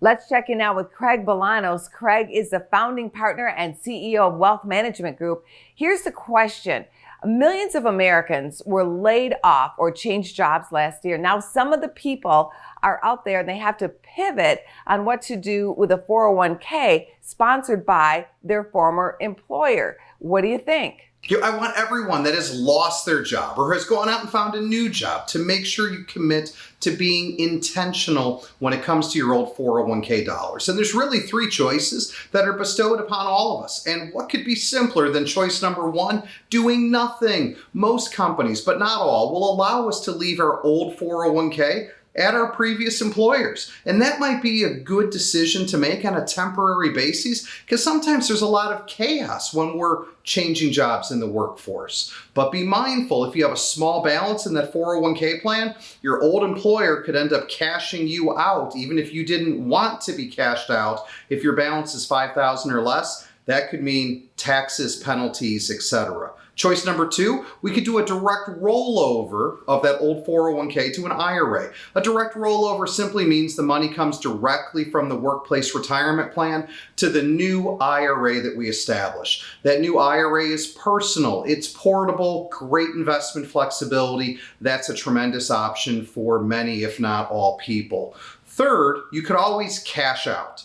Let's check in now with Craig Bolanos. Craig is the founding partner and CEO of Wealth Management Group. Here's the question. Millions of Americans were laid off or changed jobs last year. Now, some of the people are out there and they have to pivot on what to do with a 401k sponsored by their former employer. What do you think? I want everyone that has lost their job or has gone out and found a new job to make sure you commit to being intentional when it comes to your old 401k dollars. And there's really three choices that are bestowed upon all of us. And what could be simpler than choice number one? Doing nothing. Most companies, but not all, will allow us to leave our old 401k at our previous employers. And that might be a good decision to make on a temporary basis because sometimes there's a lot of chaos when we're changing jobs in the workforce. But be mindful, if you have a small balance in that 401k plan, your old employer could end up cashing you out even if you didn't want to be cashed out. If your balance is $5,000 or less, that could mean taxes, penalties, etc. Choice number two, we could do a direct rollover of that old 401k to an IRA. A direct rollover simply means the money comes directly from the workplace retirement plan to the new IRA that we establish. That new IRA is personal, it's portable, great investment flexibility. That's a tremendous option for many, if not all people. Third, you could always cash out.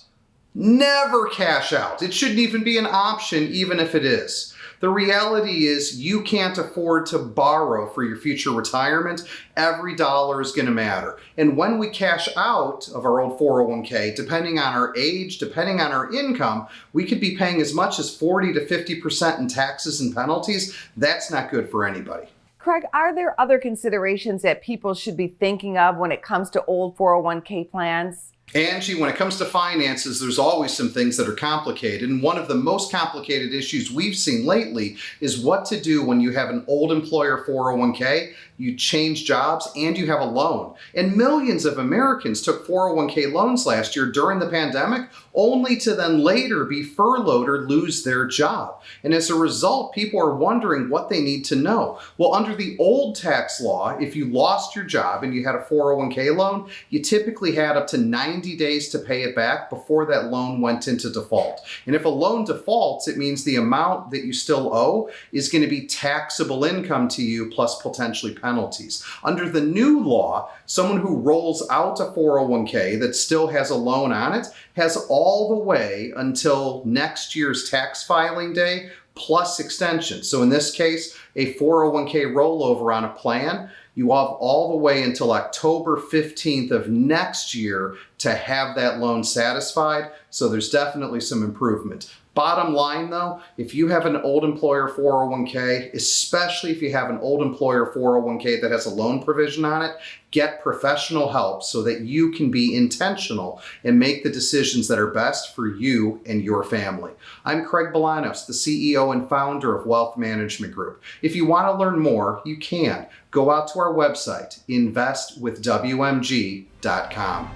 Never cash out. It shouldn't even be an option, even if it is. The reality is you can't afford to borrow for your future retirement. Every dollar is going to matter. And when we cash out of our old 401k, depending on our age, depending on our income, we could be paying as much as 40 to 50% in taxes and penalties. That's not good for anybody. Craig, are there other considerations that people should be thinking of when it comes to old 401k plans? Angie, when it comes to finances, there's always some things that are complicated. And one of the most complicated issues we've seen lately is what to do when you have an old employer 401k, you change jobs, and you have a loan. And millions of Americans took 401k loans last year during the pandemic, only to then later be furloughed or lose their job. And as a result, people are wondering what they need to know. Well, under the old tax law, if you lost your job and you had a 401k loan, you typically had up to 90 days to pay it back before that loan went into default. And if a loan defaults, it means the amount that you still owe is going to be taxable income to you plus potentially penalties. Under the new law, someone who rolls out a 401k that still has a loan on it has all the way until next year's tax filing day plus extension. So in this case, a 401k rollover on a plan, you have all the way until October 15th of next year to have that loan satisfied. So there's definitely some improvement. Bottom line though, if you have an old employer 401k, especially if you have an old employer 401k that has a loan provision on it, get professional help so that you can be intentional and make the decisions that are best for you and your family. I'm Craig Bolanos, the CEO and founder of Wealth Management Group. If you want to learn more, you can. Go out to our website, investwithwmg.com.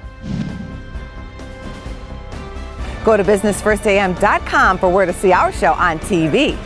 Go to businessfirstam.com for where to see our show on TV.